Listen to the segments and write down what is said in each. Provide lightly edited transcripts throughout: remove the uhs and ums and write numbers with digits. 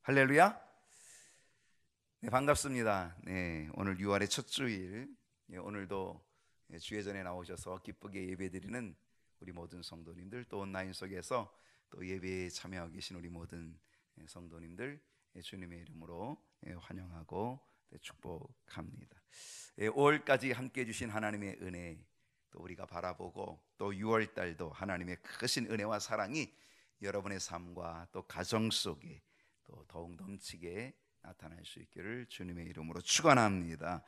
할렐루야. 네, 반갑습니다. 네, 오늘 6월의 첫 주일, 오늘도 주의 전에 나오셔서 기쁘게 예배드리는 우리 모든 성도님들, 또 온라인 속에서 또 예배에 참여하고 계신 우리 모든 성도님들, 주님의 이름으로 환영하고 축복합니다. 5월까지 함께 해주신 하나님의 은혜, 또 우리가 바라보고 또 6월 달도 하나님의 크신 은혜와 사랑이 여러분의 삶과 또 가정 속에 또 더욱 넘치게 나타날 수 있기를 주님의 이름으로 축원합니다.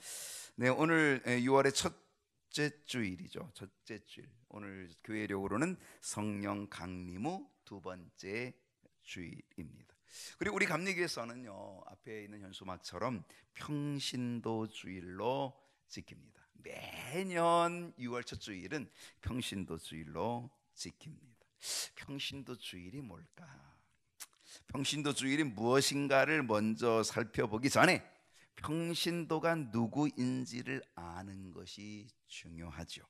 네, 오늘 6월의 첫째 주일이죠. 첫째 주일. 오늘 교회력으로는 성령 강림 후 두 번째 주일입니다. 그리고 우리 감리교에서는요, 앞에 있는 현수막처럼 평신도 주일로 지킵니다. 매년 6월 첫 주일은 평신도 주일로 지킵니다. 평신도 주일이 뭘까? 평신도 주일이 무엇인가를 먼저 살펴보기 전에 평신도가 누구인지를 아는 것이 중요하죠.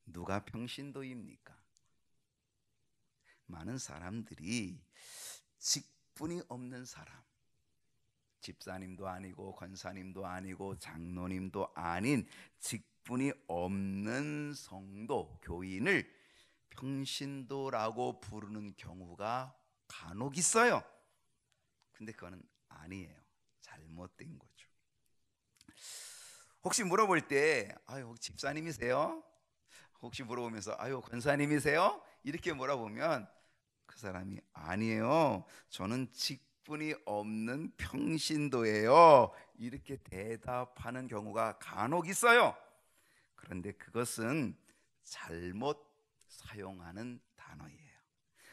누가 평신도입니까? 많은 사람들이 직분이 없는 사람, 집사님도 아니고 권사님도 아니고 장로님도 아닌 직분이 없는 성도, 교인을 평신도라고 부르는 경우가 간혹 있어요. 근데 그거는 아니에요. 잘못된 거죠. 혹시 물어볼 때 혹시 집사님이세요? 혹시 물어보면서 권사님이세요? 이렇게 물어보면 그 사람이 아니에요, 저는 직분이 없는 평신도예요, 이렇게 대답하는 경우가 간혹 있어요. 그런데 그것은 잘못 사용하는 단어예요.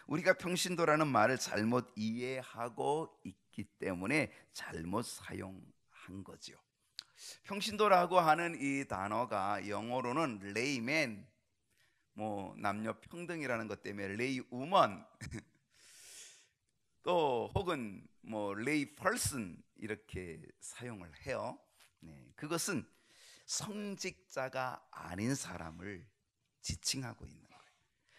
우리가 평신도라는 말을 잘못 이해하고 있기 때문에 잘못 사용한 거죠. 평신도라고 하는 이 단어가 영어로는 레이맨, 남녀 평등이라는 것 때문에 레이 우먼, 또 혹은 레이 펄슨 이렇게 사용을 해요. 네, 그것은 성직자가 아닌 사람을 지칭하고 있는 거예요.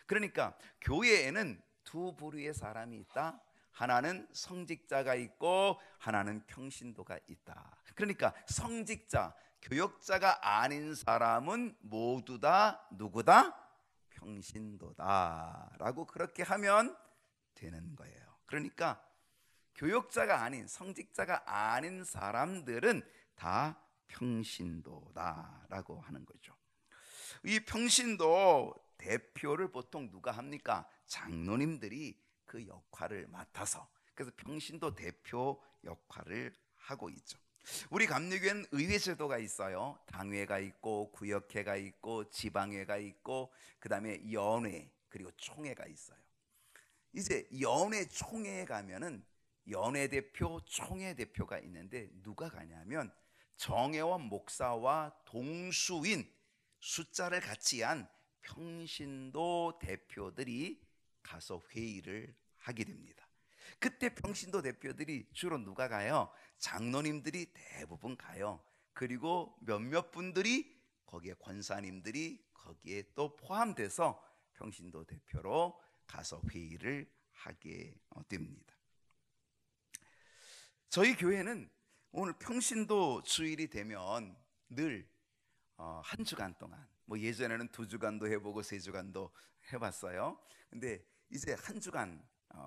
그러니까 교회에는 두 부류의 사람이 있다. 하나는 성직자가 있고 하나는 평신도가 있다. 그러니까 성직자, 교역자가 아닌 사람은 모두 다 누구다? 평신도다 라고 그렇게 하면 되는 거예요. 그러니까 교역자가 아닌, 성직자가 아닌 사람들은 다 평신도다 라고 하는 거죠. 이 평신도 대표를 보통 누가 합니까? 장로님들이 그 역할을 맡아서, 그래서 평신도 대표 역할을 하고 있죠. 우리 감리교회는 의회 제도가 있어요. 당회가 있고 구역회가 있고 지방회가 있고 그 다음에 연회, 그리고 총회가 있어요. 이제 연회, 총회에 가면은 연회 대표, 총회 대표가 있는데 누가 가냐면 정회원 목사와 동수인, 숫자를 같이 한 평신도 대표들이 가서 회의를 하게 됩니다. 그때 평신도 대표들이 주로 누가 가요? 장로님들이 대부분 가요. 그리고 몇몇 분들이, 거기에 권사님들이 거기에 또 포함돼서 평신도 대표로 가서 회의를 하게 됩니다. 저희 교회는 오늘 평신도 주일이 되면 늘 한 주간 동안, 예전에는 2주간도 해보고 3주간도 해봤어요. 근데 이제 한 주간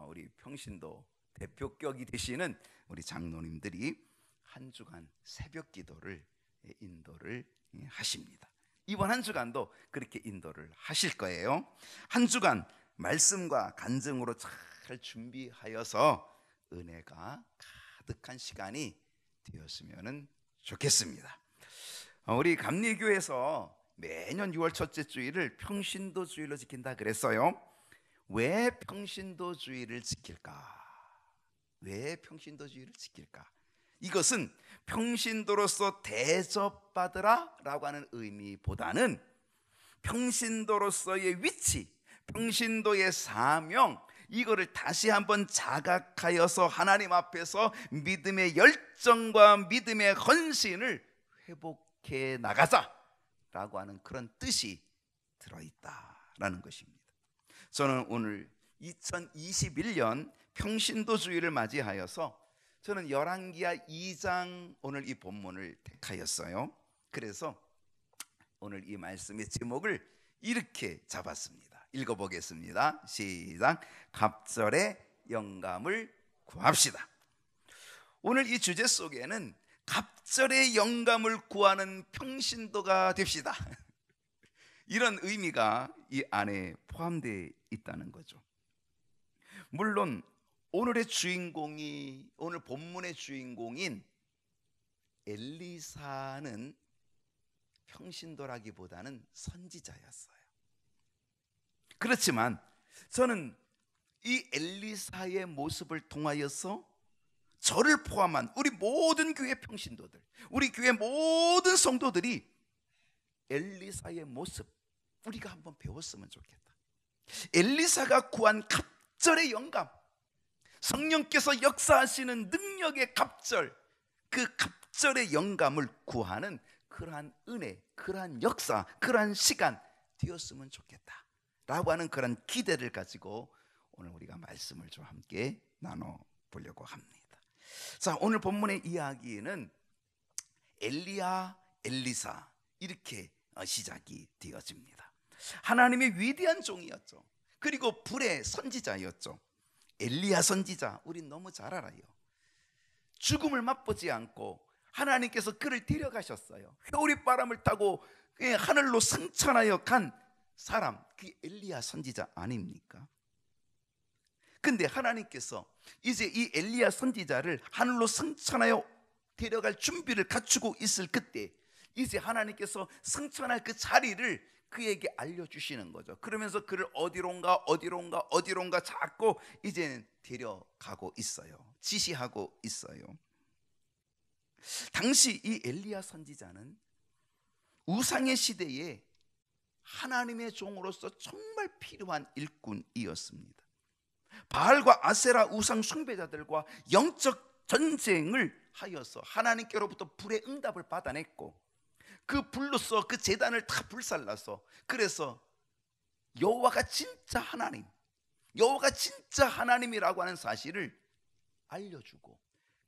우리 평신도 대표격이 되시는 우리 장로님들이 한 주간 새벽 기도를 인도를 하십니다. 이번 한 주간도 그렇게 인도를 하실 거예요. 한 주간 말씀과 간증으로 잘 준비하여서 은혜가 가득한 시간이 되었으면 좋겠습니다. 우리 감리교에서 매년 6월 첫째 주일을 평신도 주일로 지킨다 그랬어요. 왜 평신도 주일을 지킬까? 왜 평신도 주일을 지킬까? 이것은 평신도로서 대접받으라 라고 하는 의미보다는 평신도로서의 위치, 평신도의 사명, 이거를 다시 한번 자각하여서 하나님 앞에서 믿음의 열정과 믿음의 헌신을 회복해 나가자라고 하는 그런 뜻이 들어있다라는 것입니다. 저는 오늘 2021년 평신도주의를 맞이하여서 저는 열왕기하 2장 오늘 이 본문을 택하였어요. 그래서 오늘 이 말씀의 제목을 이렇게 잡았습니다. 읽어보겠습니다. 시작. 갑절의 영감을 구합시다. 오늘 이 주제 속에는 갑절의 영감을 구하는 평신도가 됩시다, 이런 의미가 이 안에 포함되어 있다는 거죠. 물론 오늘 본문의 주인공인 엘리사는 평신도라기보다는 선지자였어요. 그렇지만 저는 이 엘리사의 모습을 통하여서 저를 포함한 우리 모든 교회 평신도들, 우리 교회 모든 성도들이 엘리사의 모습 우리가 한번 배웠으면 좋겠다. 엘리사가 구한 갑절의 영감, 성령께서 역사하시는 능력의 갑절, 그 갑절의 영감을 구하는 그러한 은혜, 그러한 역사, 그러한 시간 되었으면 좋겠다 라고 하는 그런 기대를 가지고 오늘 우리가 말씀을 좀 함께 나눠보려고 합니다. 자, 오늘 본문의 이야기는 엘리야, 엘리사 이렇게 시작이 되어집니다. 하나님의 위대한 종이었죠. 그리고 불의 선지자였죠. 엘리야 선지자, 우리 너무 잘 알아요. 죽음을 맛보지 않고 하나님께서 그를 데려가셨어요. 회오리바람을 타고 하늘로 승천하여 간 사람, 그게 엘리야 선지자 아닙니까? 근데 하나님께서 이제 이 엘리야 선지자를 하늘로 승천하여 데려갈 준비를 갖추고 있을 그때 이제 하나님께서 승천할 그 자리를 그에게 알려주시는 거죠. 그러면서 그를 어디론가 자꾸 이제는 데려가고 있어요. 지시하고 있어요. 당시 이 엘리야 선지자는 우상의 시대에 하나님의 종으로서 정말 필요한 일꾼이었습니다. 바알과 아세라 우상 숭배자들과 영적 전쟁을 하여서 하나님께로부터 불의 응답을 받아냈고, 그 불로서 그 제단을 다 불살라서, 그래서 여호와가 진짜 하나님, 여호와가 진짜 하나님이라고 하는 사실을 알려주고,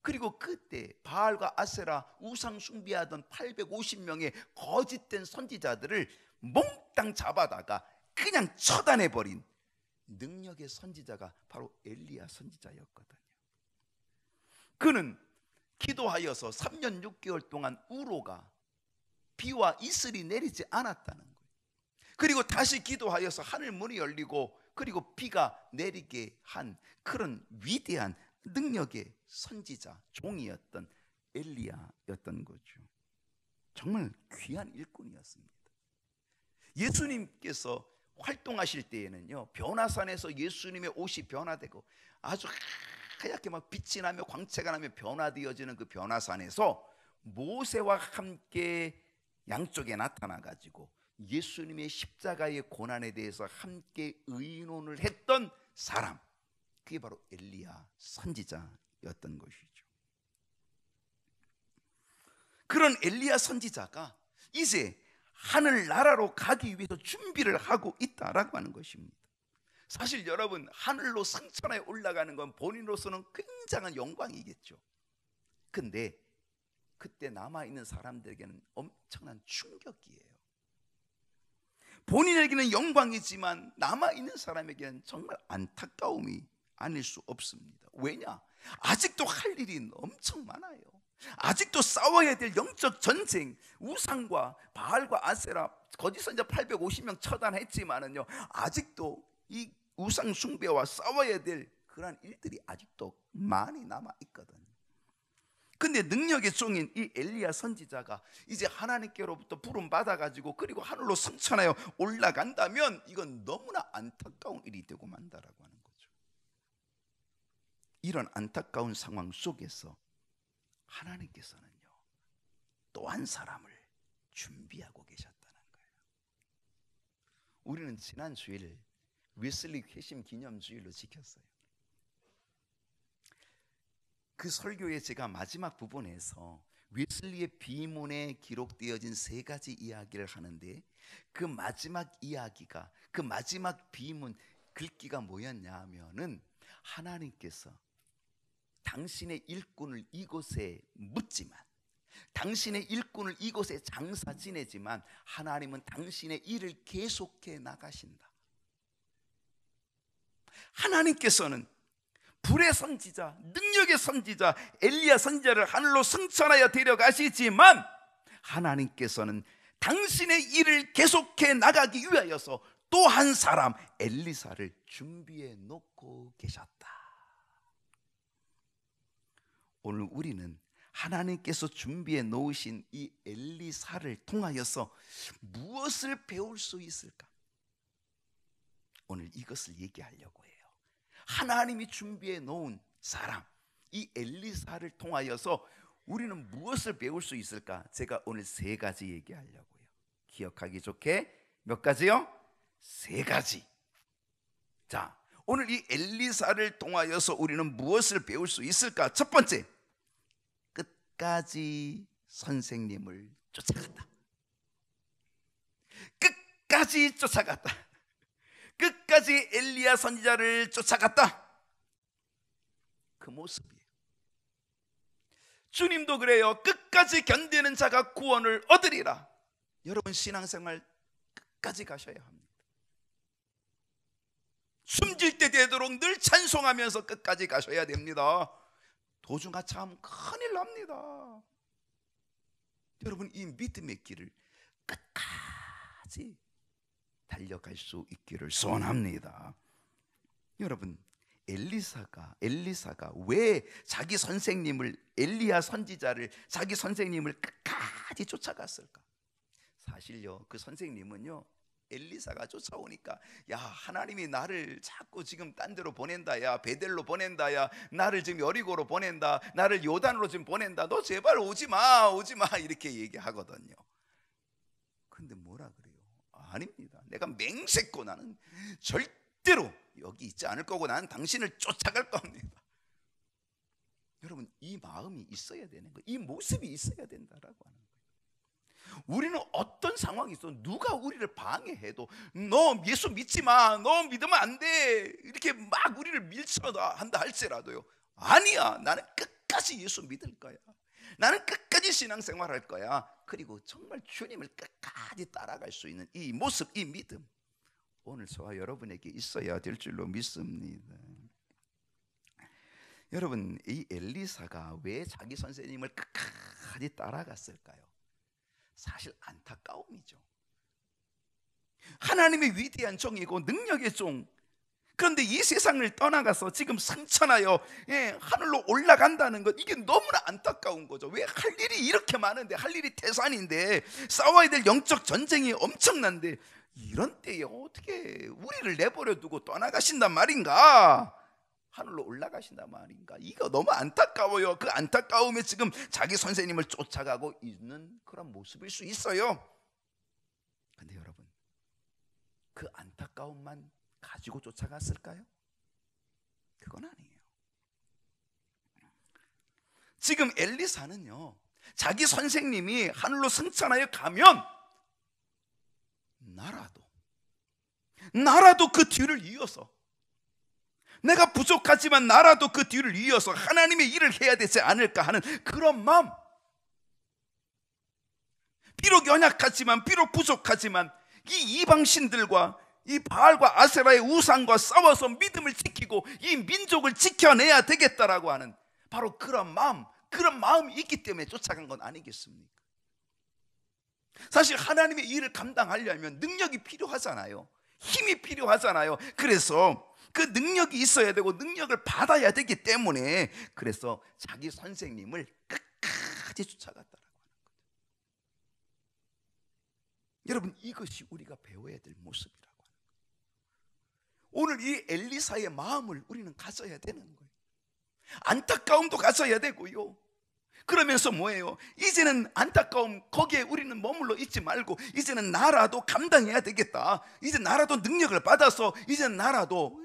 그리고 그때 바알과 아세라 우상 숭배하던 850명의 거짓된 선지자들을 몽땅 잡아다가 그냥 처단해버린 능력의 선지자가 바로 엘리야 선지자였거든요. 그는 기도하여서 3년 6개월 동안 우로가 비와 이슬이 내리지 않았다는 거예요. 그리고 다시 기도하여서 하늘 문이 열리고 그리고 비가 내리게 한 그런 위대한 능력의 선지자 종이었던 엘리야였던 거죠. 정말 귀한 일꾼이었습니다. 예수님께서 활동하실 때에는요, 변화산에서 예수님의 옷이 변화되고 아주 하얗게 막 빛이 나며 광채가 나며 변화되어지는 그 변화산에서 모세와 함께 양쪽에 나타나 가지고 예수님의 십자가의 고난에 대해서 함께 의논을 했던 사람, 그게 바로 엘리야 선지자였던 것이죠. 그런 엘리야 선지자가 이제 하늘나라로 가기 위해서 준비를 하고 있다라고 하는 것입니다. 사실 여러분, 하늘로 승천하여 올라가는 건 본인으로서는 굉장한 영광이겠죠. 근데 그때 남아있는 사람들에게는 엄청난 충격이에요. 본인에게는 영광이지만 남아있는 사람에게는 정말 안타까움이 아닐 수 없습니다. 왜냐? 아직도 할 일이 엄청 많아요. 아직도 싸워야 될 영적 전쟁, 우상과 바알과 아세라 거짓 선지자 850명 처단했지만은요, 아직도 이 우상 숭배와 싸워야 될 그러한 일들이 아직도 많이 남아 있거든요. 근데 능력의 종인 이 엘리야 선지자가 이제 하나님께로부터 부름 받아가지고 그리고 하늘로 승천하여 올라간다면 이건 너무나 안타까운 일이 되고 만다라고 하는 거죠. 이런 안타까운 상황 속에서 하나님께서는요, 또 한 사람을 준비하고 계셨다는 거예요. 우리는 지난 주일 웨슬리 회심 기념주일로 지켰어요. 그 설교의 제가 마지막 부분에서 웨슬리의 비문에 기록되어진 3가지 이야기를 하는데, 그 마지막 이야기가, 그 마지막 비문 글귀가 뭐였냐 하면은 하나님께서 당신의 일꾼을 이곳에 묻지만, 당신의 일꾼을 이곳에 장사 지내지만 하나님은 당신의 일을 계속해 나가신다. 하나님께서는 불의 선지자, 능력의 선지자 엘리야 선지자를 하늘로 승천하여 데려가시지만 하나님께서는 당신의 일을 계속해 나가기 위하여서 또 한 사람 엘리사를 준비해 놓고 계셨다. 오늘 우리는 하나님께서 준비해 놓으신 이 엘리사를 통하여서 무엇을 배울 수 있을까? 오늘 이것을 얘기하려고 해요. 하나님이 준비해 놓은 사람, 이 엘리사를 통하여서 우리는 무엇을 배울 수 있을까? 제가 오늘 3가지 얘기하려고요. 기억하기 좋게 몇 가지요? 3가지. 자, 오늘 이 엘리사를 통하여서 우리는 무엇을 배울 수 있을까? 첫 번째, 끝까지 선생님을 쫓아갔다. 끝까지 쫓아갔다. 끝까지 엘리야 선지자를 쫓아갔다. 그 모습이에요. 주님도 그래요. 끝까지 견디는 자가 구원을 얻으리라. 여러분, 신앙생활 끝까지 가셔야 합니다. 숨질 때 되도록 늘 찬송하면서 끝까지 가셔야 됩니다. 도중하차하면 큰일 납니다. 여러분, 이 믿음의 길을 끝까지 달려갈 수 있기를 소원합니다. 여러분, 엘리사가 왜 자기 선생님을, 엘리야 선지자를, 자기 선생님을 끝까지 쫓아갔을까? 사실요, 그 선생님은요, 엘리사가 쫓아오니까, 야, 하나님이 나를 자꾸 지금 딴 데로 보낸다, 야, 베델로 보낸다, 야, 나를 지금 여리고로 보낸다, 나를 요단으로 지금 보낸다, 너 제발 오지마 이렇게 얘기하거든요. 근데 뭐라 그래요? 아닙니다. 내가 맹세코 나는 절대로 여기 있지 않을 거고 나는 당신을 쫓아갈 겁니다. 여러분, 이 마음이 있어야 되는 거예요. 이 모습이 있어야 된다라고 하는 거예요. 우리는 어떤 상황이 있어, 누가 우리를 방해해도 너 예수 믿지 마, 너 믿으면 안 돼, 이렇게 막 우리를 밀쳐다 한다 할지라도요, 아니야, 나는 끝까지 예수 믿을 거야, 나는 끝까지 신앙생활 할 거야. 그리고 정말 주님을 끝까지 따라갈 수 있는 이 모습, 이 믿음, 오늘 저와 여러분에게 있어야 될 줄로 믿습니다. 여러분, 이 엘리사가 왜 자기 선생님을 끝까지 따라갔을까요? 사실 안타까움이죠. 하나님의 위대한 종이고 능력의 종, 그런데 이 세상을 떠나가서 지금 승천하여 하늘로 올라간다는 것, 이게 너무나 안타까운 거죠. 왜? 할 일이 이렇게 많은데, 할 일이 태산인데, 싸워야 될 영적 전쟁이 엄청난데, 이런 때에 어떻게 우리를 내버려 두고 떠나가신단 말인가? 하늘로 올라가신단 말인가? 이거 너무 안타까워요. 그 안타까움에 지금 자기 선생님을 쫓아가고 있는 그런 모습일 수 있어요. 근데 여러분, 그 안타까움만 가지고 쫓아갔을까요? 그건 아니에요. 지금 엘리사는요, 자기 선생님이 하늘로 승천하여 가면 나라도 그 뒤를 이어서, 내가 부족하지만 나라도 그 뒤를 이어서 하나님의 일을 해야 되지 않을까 하는 그런 마음, 비록 연약하지만, 비록 부족하지만 이 이방신들과 이 바알과 아세라의 우상과 싸워서 믿음을 지키고 이 민족을 지켜내야 되겠다라고 하는 바로 그런 마음이 있기 때문에 쫓아간 건 아니겠습니까? 사실 하나님의 일을 감당하려면 능력이 필요하잖아요. 힘이 필요하잖아요. 그래서 그 능력이 있어야 되고 능력을 받아야 되기 때문에, 그래서 자기 선생님을 끝까지 쫓아갔다라고 하는 거죠. 여러분, 이것이 우리가 배워야 될 모습이라고 하는 거예요. 오늘 이 엘리사의 마음을 우리는 가져야 되는 거예요. 안타까움도 가져야 되고요. 그러면서 뭐예요? 이제는 안타까움 거기에 우리는 머물러 있지 말고, 이제는 나라도 감당해야 되겠다. 이제 나라도 능력을 받아서, 이제 나라도,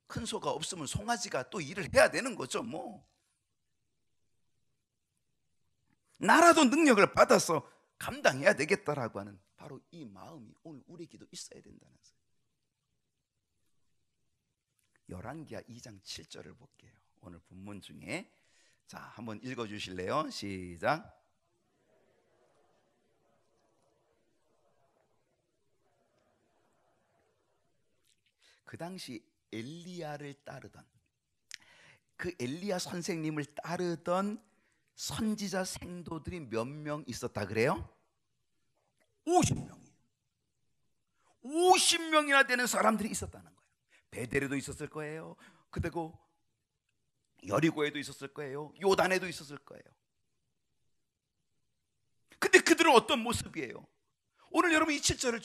큰 소가 없으면 송아지가 또 일을 해야 되는 거죠. 뭐 나라도 능력을 받아서 감당해야 되겠다라고 하는 바로 이 마음이 오늘 우리에게도 있어야 된다는 거예요. 열왕기하 2장 7절을 볼게요. 오늘 본문 중에. 자, 한번 읽어 주실래요? 시작. 그 당시 엘리야를 따르던, 그 엘리야 선생님을 따르던 선지자 생도들이 몇 명 있었다 그래요? 50명이에요. 50명이나 되는 사람들이 있었다는 거예요. 베델에도 있었을 거예요. 그리고 여리고에도 있었을 거예요. 요단에도 있었을 거예요. 근데 그들은 어떤 모습이에요? 오늘 여러분 이 7절을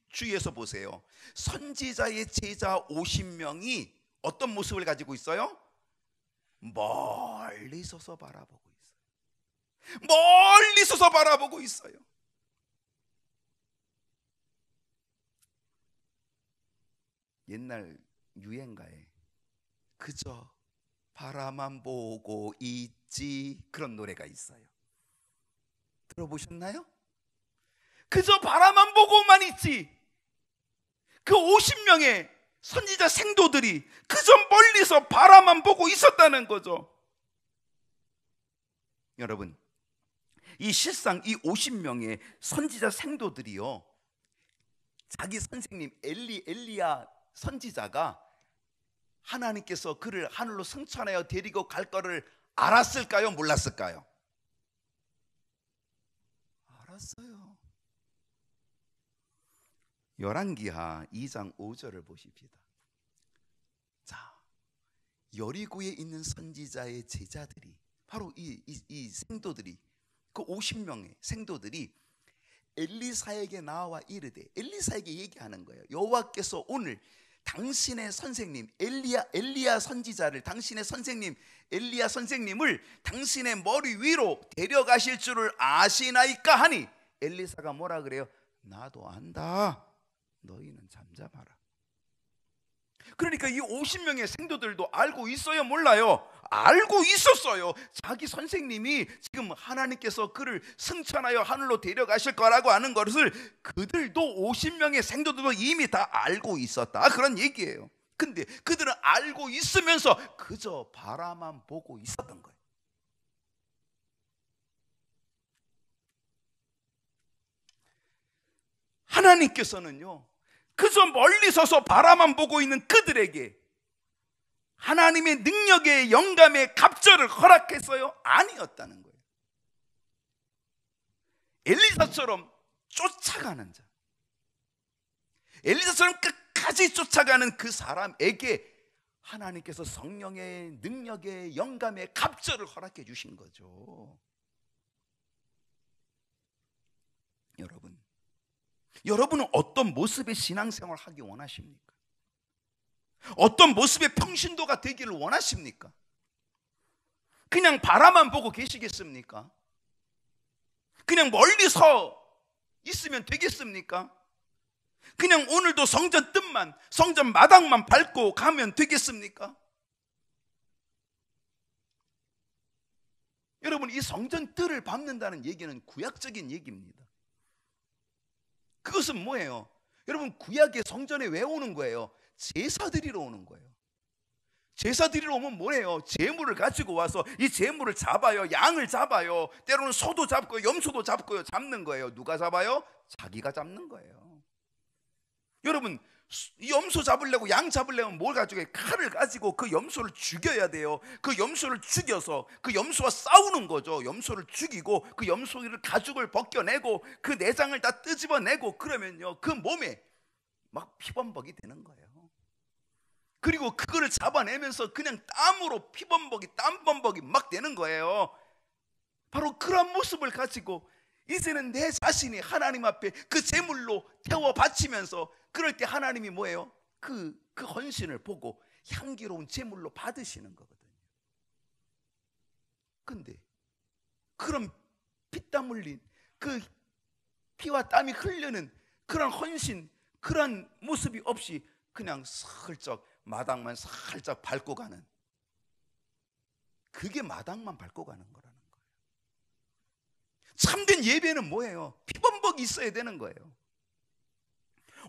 주의해서 보세요. 선지자의 제자 50명이 어떤 모습을 가지고 있어요? 멀리 서서 바라보고 있어요. 멀리 서서 바라보고 있어요. 옛날 유행가에 그저 바라만 보고 있지, 그런 노래가 있어요. 들어보셨나요? 그저 바라만 보고만 있지. 그 50명의 선지자 생도들이 그저 멀리서 바라만 보고 있었다는 거죠. 여러분, 이 실상 이 50명의 선지자 생도들이요, 자기 선생님 엘리야 선지자가 하나님께서 그를 하늘로 승천하여 데리고 갈 거를 알았을까요? 몰랐을까요? 알았어요. 열왕기하 2장 5절을 보십시다. 자, 여리고에 있는 선지자의 제자들이, 바로 이 생도들이, 그 50명의 생도들이 엘리사에게 나와 이르되, 엘리사에게 얘기하는 거예요. 여호와께서 오늘 당신의 선생님 엘리야 선지자를, 당신의 선생님 엘리야 선생님을 당신의 머리 위로 데려가실 줄을 아시나이까 하니, 엘리사가 뭐라 그래요? 나도 안다. 너희는 잠잠하라. 그러니까 이 50명의 생도들도 알고 있어요? 몰라요? 알고 있었어요. 자기 선생님이 지금 하나님께서 그를 승천하여 하늘로 데려가실 거라고 하는 것을 그들도 50명의 생도들도 이미 다 알고 있었다, 그런 얘기예요. 근데 그들은 알고 있으면서 그저 바라만 보고 있었던 거예요. 하나님께서는요, 그저 멀리 서서 바라만 보고 있는 그들에게 하나님의 능력의 영감의 갑절을 허락했어요? 아니었다는 거예요. 엘리사처럼 쫓아가는 자, 엘리사처럼 끝까지 쫓아가는 그 사람에게 하나님께서 성령의 능력의 영감의 갑절을 허락해 주신 거죠. 여러분은 어떤 모습의 신앙생활을 하기 원하십니까? 어떤 모습의 평신도가 되기를 원하십니까? 그냥 바라만 보고 계시겠습니까? 그냥 멀리 서 있으면 되겠습니까? 그냥 오늘도 성전 뜰만, 성전 마당만 밟고 가면 되겠습니까? 여러분, 이 성전 뜰을 밟는다는 얘기는 구약적인 얘기입니다. 그것은 뭐예요? 여러분, 구약의 성전에 왜 오는 거예요? 제사 드리러 오는 거예요. 제사 드리러 오면 뭐예요? 제물을 가지고 와서 이 제물을 잡아요. 양을 잡아요. 때로는 소도 잡고 염소도 잡고요. 잡는 거예요. 누가 잡아요? 자기가 잡는 거예요. 여러분, 염소 잡으려고, 양 잡으려면 뭘 가지고, 칼을 가지고 그 염소를 죽여야 돼요. 그 염소를 죽여서 그 염소와 싸우는 거죠. 염소를 죽이고 그 염소를 가죽을 벗겨내고 그 내장을 다 끄집어내고, 그러면요 그 몸에 막 피범벅이 되는 거예요. 그리고 그거를 잡아내면서 그냥 땀으로 피범벅이, 땀범벅이 막 되는 거예요. 바로 그런 모습을 가지고 이제는 내 자신이 하나님 앞에 그 제물로 태워 바치면서, 그럴 때 하나님이 뭐예요? 그 헌신을 보고 향기로운 제물로 받으시는 거거든요. 근데 그런 피땀 흘린, 그 피와 땀이 흐르는 그런 헌신, 그런 모습이 없이 그냥 슬쩍 마당만 살짝 밟고 가는, 그게 마당만 밟고 가는 거라는 거예요. 참된 예배는 뭐예요? 피범벅이 있어야 되는 거예요.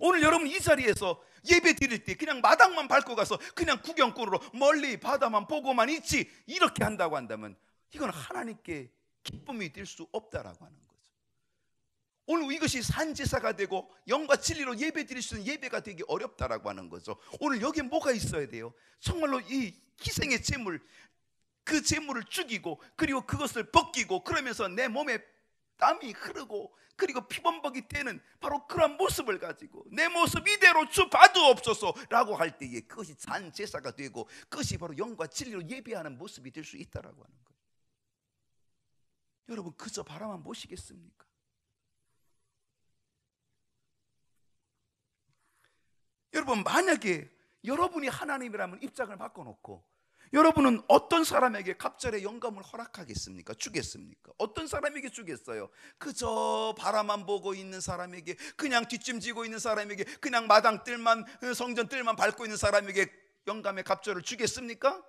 오늘 여러분 이 자리에서 예배 드릴 때 그냥 마당만 밟고 가서 그냥 구경꾼으로 멀리 바다만 보고만 있지, 이렇게 한다고 한다면 이건 하나님께 기쁨이 될 수 없다라고 하는 거죠. 오늘 이것이 산제사가 되고 영과 진리로 예배 드릴 수 있는 예배가 되기 어렵다라고 하는 거죠. 오늘 여기에 뭐가 있어야 돼요? 정말로 이 희생의 제물, 그 제물을 죽이고 그리고 그것을 벗기고 그러면서 내 몸에 땀이 흐르고 그리고 피범벅이 되는 바로 그런 모습을 가지고 내 모습 이대로 주 봐두옵소서라고 할 때에 그것이 산제사가 되고 그것이 바로 영과 진리로 예배하는 모습이 될 수 있다라고 하는 거예요. 여러분 그저 바라만 보시겠습니까? 여러분 만약에 여러분이 하나님이라면 입장을 바꿔놓고 여러분은 어떤 사람에게 갑절의 영감을 허락하겠습니까? 주겠습니까? 어떤 사람에게 주겠어요? 그저 바라만 보고 있는 사람에게, 그냥 뒷짐지고 있는 사람에게, 그냥 마당 뜰만, 성전 뜰만 밟고 있는 사람에게 영감의 갑절을 주겠습니까?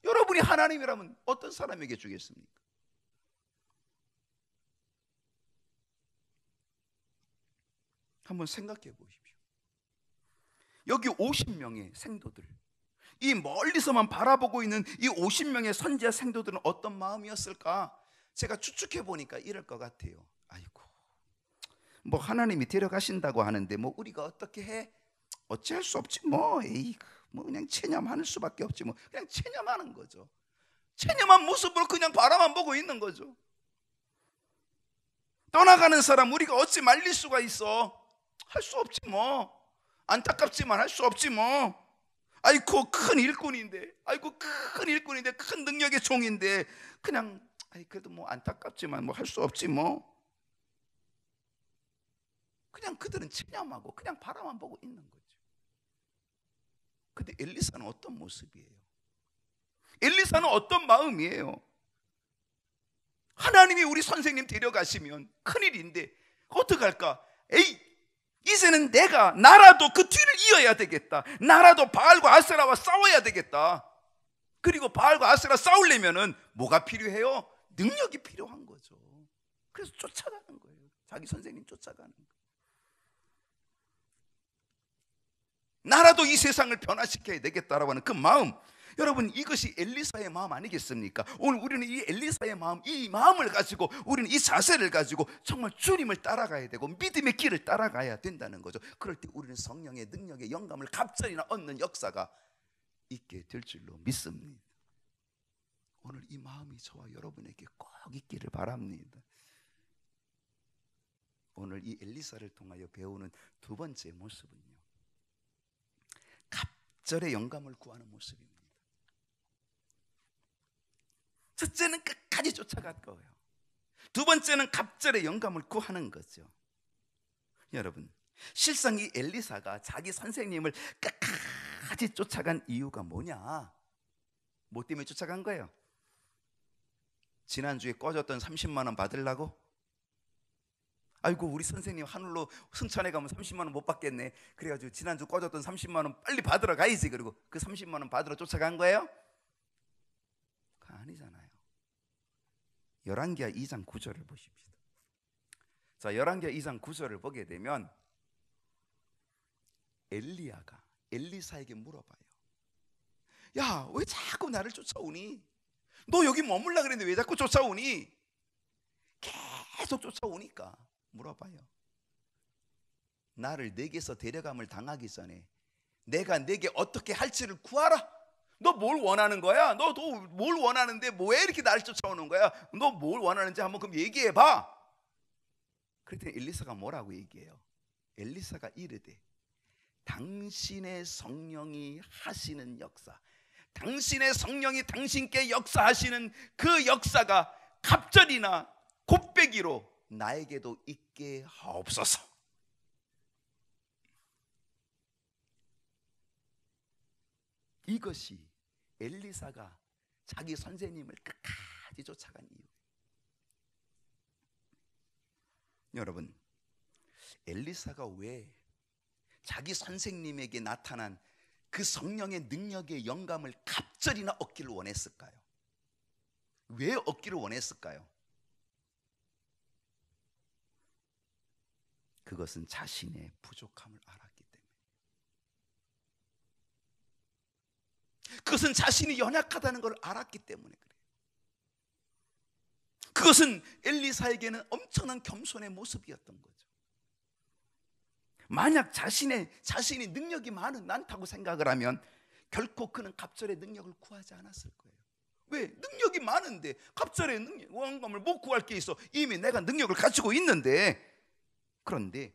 여러분이 하나님이라면 어떤 사람에게 주겠습니까? 한번 생각해 보십시오. 여기 50명의 생도들, 이 멀리서만 바라보고 있는 이 50명의 선지자 생도들은 어떤 마음이었을까? 제가 추측해 보니까 이럴 것 같아요. 아이고, 뭐 하나님이 데려가신다고 하는데 뭐 우리가 어떻게 해? 어찌할 수 없지 뭐. 에이, 뭐 그냥 체념하는 수밖에 없지 뭐. 그냥 체념하는 거죠. 체념한 모습으로 그냥 바라만 보고 있는 거죠. 떠나가는 사람 우리가 어찌 말릴 수가 있어? 할 수 없지 뭐. 안타깝지만 할 수 없지 뭐. 아이고 큰 일꾼인데, 아이고 큰 일꾼인데, 큰 능력의 종인데 그냥 그래도 뭐 안타깝지만 뭐 할 수 없지 뭐. 그냥 그들은 체념하고 그냥 바라만 보고 있는 거죠. 근데 엘리사는 어떤 모습이에요? 엘리사는 어떤 마음이에요? 하나님이 우리 선생님 데려가시면 큰일인데 어떡할까? 에이, 이제는 나라도 그 뒤를 이어야 되겠다. 나라도 바알과 아세라와 싸워야 되겠다. 그리고 바알과 아세라 싸우려면은 뭐가 필요해요? 능력이 필요한 거죠. 그래서 쫓아가는 거예요. 자기 선생님 쫓아가는 거예요. 나라도 이 세상을 변화시켜야 되겠다라고 하는 그 마음, 여러분 이것이 엘리사의 마음 아니겠습니까? 오늘 우리는 이 엘리사의 마음, 이 마음을 가지고 우리는 이 자세를 가지고 정말 주님을 따라가야 되고 믿음의 길을 따라가야 된다는 거죠. 그럴 때 우리는 성령의 능력의 영감을 갑자기나 얻는 역사가 있게 될 줄로 믿습니다. 오늘 이 마음이 저와 여러분에게 꼭 있기를 바랍니다. 오늘 이 엘리사를 통하여 배우는 두 번째 모습은요, 갑절의 영감을 구하는 모습입니다. 첫째는 끝까지 쫓아갈 거예요. 두 번째는 갑절의 영감을 구하는 거죠. 여러분, 실상 이 엘리사가 자기 선생님을 끝까지 쫓아간 이유가 뭐냐? 뭐 때문에 쫓아간 거예요? 지난주에 꺼졌던 30만 원 받으려고? 아이고 우리 선생님 하늘로 승천해 가면 30만 원 못 받겠네. 그래가지고 지난주 꺼졌던 30만 원 빨리 받으러 가야지. 그리고 그 30만 원 받으러 쫓아간 거예요? 그거 아니잖아요. 열왕기하 2장 9절을 보십시다. 자, 열왕기하 2장 9절을 보게 되면 엘리야가 엘리사에게 물어봐요. 야, 왜 자꾸 나를 쫓아오니? 너 여기 머물라 그랬는데 왜 자꾸 쫓아오니? 계속 쫓아오니까 물어봐요. 나를 내게서 데려감을 당하기 전에 내가 내게 어떻게 할지를 구하라. 너 뭘 원하는 거야? 너 뭘 원하는데 왜 이렇게 나를 쫓아오는 거야? 너 뭘 원하는지 한번 그럼 얘기해 봐. 그랬더니 엘리사가 뭐라고 얘기해요? 엘리사가 이르되 당신의 성령이 하시는 역사, 당신의 성령이 당신께 역사하시는 그 역사가 갑절이나 곱배기로 나에게도 있게 하옵소서. 이것이 엘리사가 자기 선생님을 끝까지 쫓아간 이유예요. 여러분, 엘리사가 왜 자기 선생님에게 나타난 그 성령의 능력의 영감을 갑절이나 얻기를 원했을까요? 왜 얻기를 원했을까요? 그것은 자신의 부족함을 알았기 때문에. 그것은 자신이 연약하다는 걸 알았기 때문에 그래요. 그것은 엘리사에게는 엄청난 겸손의 모습이었던 거죠. 만약 자신이 능력이 많다고 생각을 하면 결코 그는 갑절의 능력을 구하지 않았을 거예요. 왜? 능력이 많은데 갑절의 능력, 왕감을 못 구할 게 있어. 이미 내가 능력을 가지고 있는데. 그런데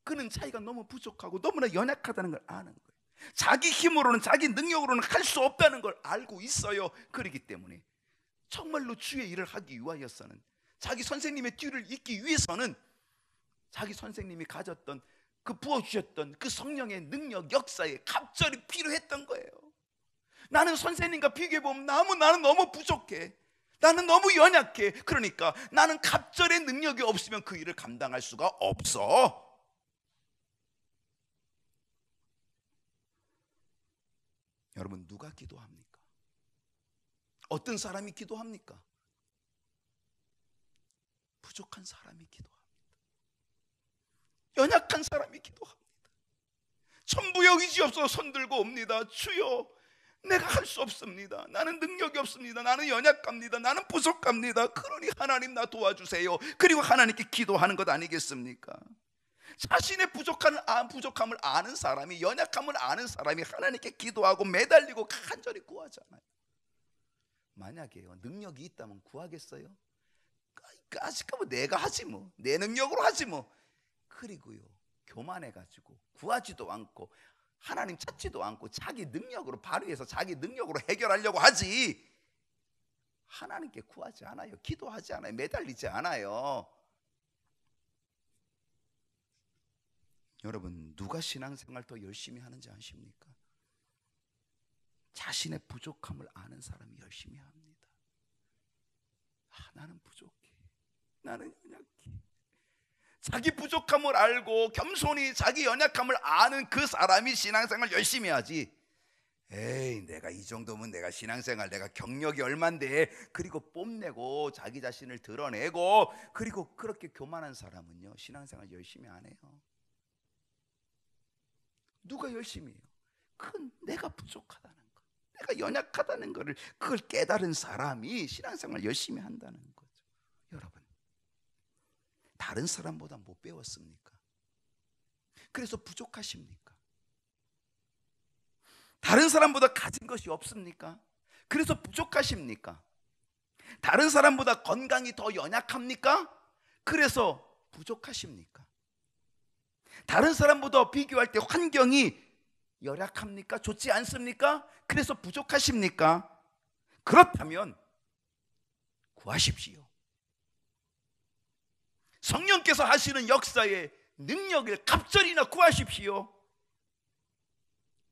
그는 자기가 너무 부족하고 너무나 연약하다는 걸 아는 거예요. 자기 힘으로는, 자기 능력으로는 할 수 없다는 걸 알고 있어요. 그렇기 때문에 정말로 주의 일을 하기 위하여서는, 자기 선생님의 뒤를 잇기 위해서는 자기 선생님이 가졌던 그 부어주셨던 그 성령의 능력, 역사에 갑절이 필요했던 거예요. 나는 선생님과 비교해보면 나는 너무 부족해. 나는 너무 연약해. 그러니까 나는 갑절의 능력이 없으면 그 일을 감당할 수가 없어. 여러분, 누가 기도합니까? 어떤 사람이 기도합니까? 부족한 사람이 기도합니다. 연약한 사람이 기도합니다. 천부 여기지없어 손들고 옵니다. 주여, 내가 할 수 없습니다. 나는 능력이 없습니다. 나는 연약합니다. 나는 부족합니다. 그러니 하나님 나 도와주세요. 그리고 하나님께 기도하는 것 아니겠습니까? 자신의 부족함을 아는 사람이, 연약함을 아는 사람이 하나님께 기도하고 매달리고 간절히 구하잖아요. 만약에요, 능력이 있다면 구하겠어요? 아직까지 내가 하지 뭐, 내 능력으로 하지 뭐. 그리고요, 교만해가지고 구하지도 않고 하나님 찾지도 않고 자기 능력으로 발휘해서 자기 능력으로 해결하려고 하지, 하나님께 구하지 않아요. 기도하지 않아요. 매달리지 않아요. 여러분, 누가 신앙생활 더 열심히 하는지 아십니까? 자신의 부족함을 아는 사람이 열심히 합니다. 나는 부족해. 나는 연약해. 자기 부족함을 알고 겸손히 자기 연약함을 아는 그 사람이 신앙생활 열심히 하지. 에이, 내가 이 정도면 내가 신앙생활, 내가 경력이 얼만데, 그리고 뽐내고 자기 자신을 드러내고, 그리고 그렇게 교만한 사람은요, 신앙생활 열심히 안 해요. 누가 열심히 해요? 그건 내가 부족하다는 거, 내가 연약하다는 거를, 그걸 깨달은 사람이 신앙생활 열심히 한다는 거죠. 여러분, 다른 사람보다 못 배웠습니까? 그래서 부족하십니까? 다른 사람보다 가진 것이 없습니까? 그래서 부족하십니까? 다른 사람보다 건강이 더 연약합니까? 그래서 부족하십니까? 다른 사람보다 비교할 때 환경이 열악합니까? 좋지 않습니까? 그래서 부족하십니까? 그렇다면 구하십시오. 성령께서 하시는 역사의 능력을 갑절이나 구하십시오.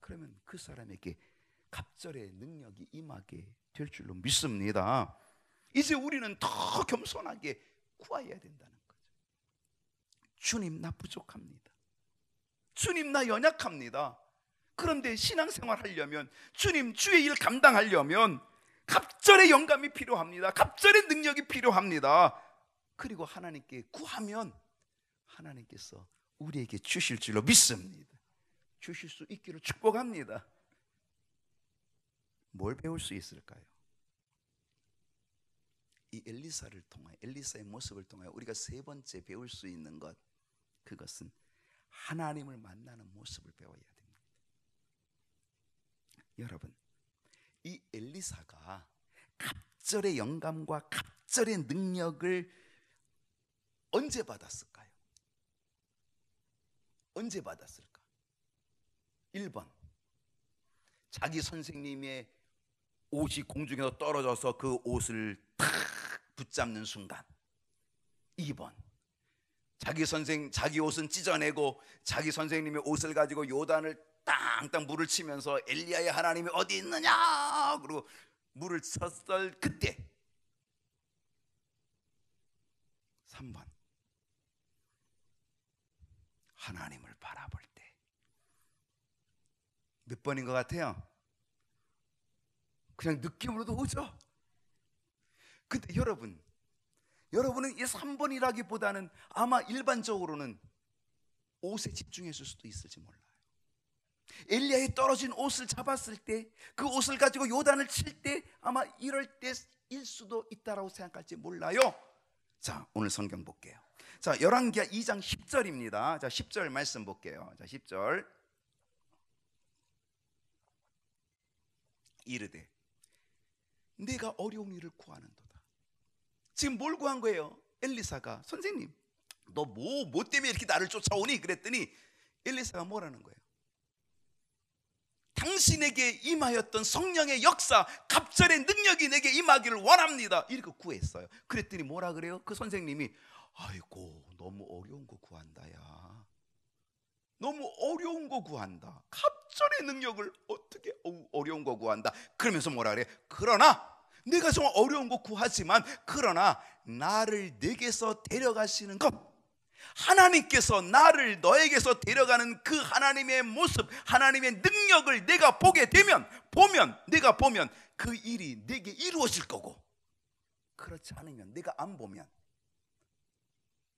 그러면 그 사람에게 갑절의 능력이 임하게 될 줄로 믿습니다. 이제 우리는 더 겸손하게 구해야 된다는 거죠. 주님, 나 부족합니다. 주님, 나 연약합니다. 그런데 신앙생활 하려면, 주님, 주의 일 감당하려면 갑절의 영감이 필요합니다. 갑절의 능력이 필요합니다. 그리고 하나님께 구하면 하나님께서 우리에게 주실 줄로 믿습니다. 주실 수 있기를 축복합니다. 뭘 배울 수 있을까요? 이 엘리사를 통하여, 엘리사의 모습을 통하여 우리가 세 번째 배울 수 있는 것, 그것은 하나님을 만나는 모습을 배워야 됩니다. 여러분, 이 엘리사가 갑절의 영감과 갑절의 능력을 언제 받았을까요? 언제 받았을까? 1번, 자기 선생님의 옷이 공중에서 떨어져서 그 옷을 탁 붙잡는 순간. 2번, 자기 옷은 찢어내고 자기 선생님의 옷을 가지고 요단을 땅땅 물을 치면서 엘리야의 하나님이 어디 있느냐, 그리고 물을 쳤을 그때. 3번, 하나님을 바라볼 때. 몇 번인 것 같아요? 그냥 느낌으로도 오죠. 근데 여러분, 여러분은 이 3번이라기보다는 아마 일반적으로는 옷에 집중했을 수도 있을지 몰라요. 엘리야의 떨어진 옷을 잡았을 때, 그 옷을 가지고 요단을 칠 때 아마 이럴 때일 수도 있다라고 생각할지 몰라요. 자, 오늘 성경 볼게요. 자, 열왕기하 2장 10절입니다. 자, 10절 말씀 볼게요. 자, 10절. 이르되 내가 어려운 일을 구하는도다. 지금 뭘 구한 거예요? 엘리사가, 선생님 너 뭐 때문에 이렇게 나를 쫓아오니? 그랬더니 엘리사가 뭐라는 거예요? 당신에게 임하였던 성령의 역사, 갑절의 능력이 내게 임하기를 원합니다. 이렇게 구했어요. 그랬더니 뭐라 그래요? 그 선생님이 아이고 너무 어려운 거 구한다. 야, 너무 어려운 거 구한다. 갑절의 능력을 어떻게 어려운 거 구한다. 그러면서 뭐라 그래? 그러나 내가 정말 어려운 거 구하지만, 그러나 나를 내게서 데려가시는 것, 하나님께서 나를 너에게서 데려가는 그 하나님의 모습, 하나님의 능력을 내가 보게 되면, 내가 보면 그 일이 내게 이루어질 거고, 그렇지 않으면, 내가 안 보면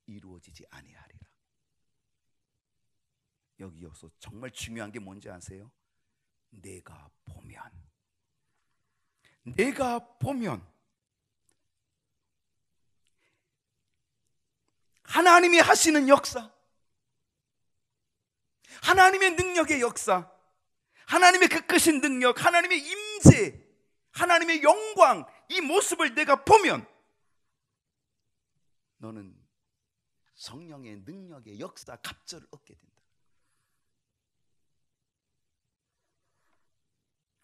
이루어지지 아니하리라. 여기서 정말 중요한 게 뭔지 아세요? 내가 보면 하나님이 하시는 역사, 하나님의 능력의 역사, 하나님의 그 크신 능력, 하나님의 임재, 하나님의 영광, 이 모습을 내가 보면 너는 성령의 능력의 역사, 갑절을 얻게 된다.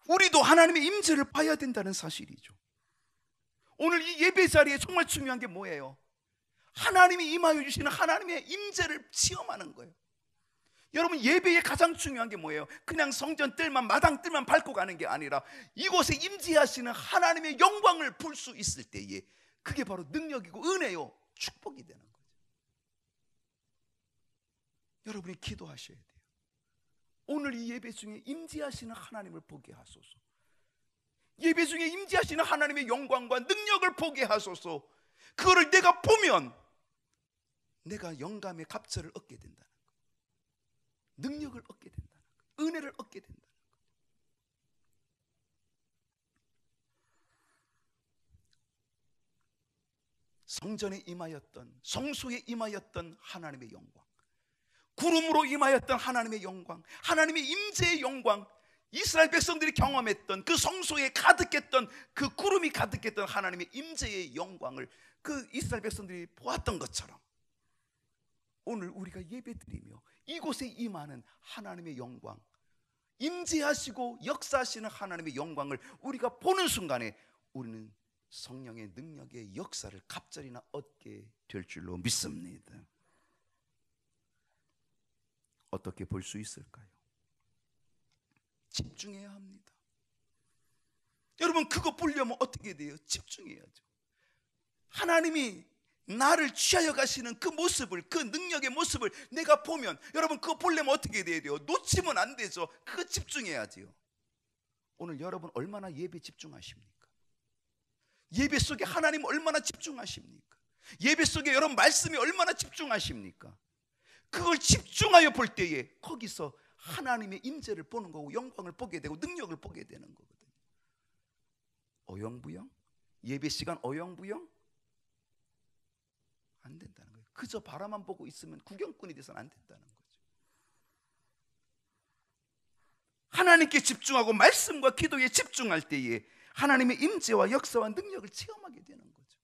우리도 하나님의 임재를 봐야 된다는 사실이죠. 오늘 이 예배 자리에 정말 중요한 게 뭐예요? 하나님이 임하여 주시는 하나님의 임재를 체험하는 거예요. 여러분, 예배의 가장 중요한 게 뭐예요? 그냥 성전 뜰만, 마당 뜰만 밟고 가는 게 아니라 이곳에 임재하시는 하나님의 영광을 볼 수 있을 때에 그게 바로 능력이고 은혜요, 축복이 되는 거죠. 여러분이 기도하셔야 돼요. 오늘 이 예배 중에 임재하시는 하나님을 보게 하소서. 예배 중에 임재하시는 하나님의 영광과 능력을 보게 하소서. 그거를 내가 보면 내가 영감의 갑절을 얻게 된다는 거예요. 능력을 얻게 된다는 거예요. 은혜를 얻게 된다는 거예요. 성전에 임하였던, 성소에 임하였던 하나님의 영광, 구름으로 임하였던 하나님의 영광, 하나님의 임재의 영광, 이스라엘 백성들이 경험했던 그 성소에 가득했던 그 구름이 가득했던 하나님의 임재의 영광을 그 이스라엘 백성들이 보았던 것처럼 오늘 우리가 예배드리며 이곳에 임하는 하나님의 영광, 임재하시고 역사하시는 하나님의 영광을 우리가 보는 순간에 우리는 성령의 능력의 역사를 갑절이나 얻게 될 줄로 믿습니다. 어떻게 볼 수 있을까요? 집중해야 합니다. 여러분, 그거 보려면 어떻게 돼요? 집중해야죠. 하나님이 나를 취하여 가시는 그 모습을, 그 능력의 모습을 내가 보면, 여러분 그거 보려면 어떻게 돼야 돼요? 놓치면 안 되죠. 그거 집중해야지요. 오늘 여러분 얼마나 예배 집중하십니까? 예배 속에 하나님 얼마나 집중하십니까? 예배 속에 여러분 말씀이 얼마나 집중하십니까? 그걸 집중하여 볼 때에 거기서 하나님의 임재를 보는 거고 영광을 보게 되고 능력을 보게 되는 거거든요. 어영부영? 예배 시간 어영부영? 안 된다는 거예요. 그저 바라만 보고 있으면 구경꾼이 돼서는 안 된다는 거죠. 하나님께 집중하고 말씀과 기도에 집중할 때에 하나님의 임재와 역사와 능력을 체험하게 되는 거죠.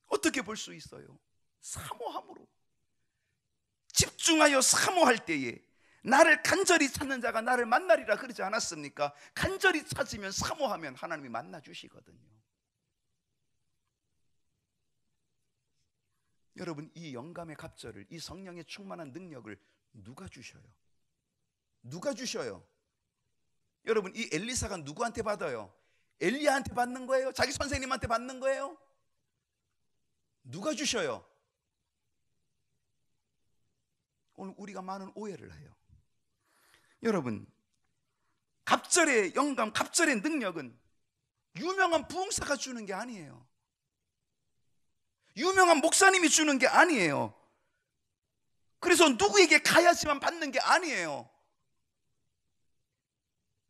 어떻게 볼 수 있어요? 사모함으로. 집중하여 사모할 때에 나를 간절히 찾는 자가 나를 만나리라 그러지 않았습니까? 간절히 찾으면, 사모하면 하나님이 만나 주시거든요. 여러분, 이 영감의 갑절을, 이 성령의 충만한 능력을 누가 주셔요? 누가 주셔요? 여러분, 이 엘리사가 누구한테 받아요? 엘리야한테 받는 거예요? 자기 선생님한테 받는 거예요? 누가 주셔요? 오늘 우리가 많은 오해를 해요. 여러분, 갑절의 영감, 갑절의 능력은 유명한 부흥사가 주는 게 아니에요. 유명한 목사님이 주는 게 아니에요. 그래서 누구에게 가야지만 받는 게 아니에요.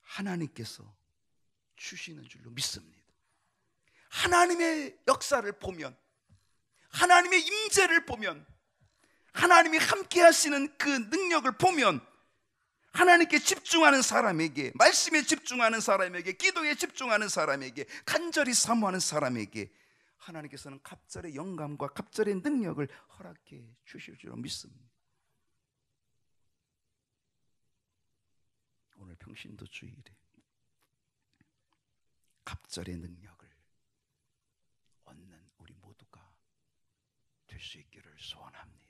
하나님께서 주시는 줄로 믿습니다. 하나님의 역사를 보면, 하나님의 임재를 보면, 하나님이 함께 하시는 그 능력을 보면, 하나님께 집중하는 사람에게, 말씀에 집중하는 사람에게, 기도에 집중하는 사람에게, 간절히 사모하는 사람에게 하나님께서는 갑절의 영감과 갑절의 능력을 허락해 주실 줄로 믿습니다. 오늘 평신도 주일에 갑절의 능력을 얻는 우리 모두가 될 수 있기를 소원합니다.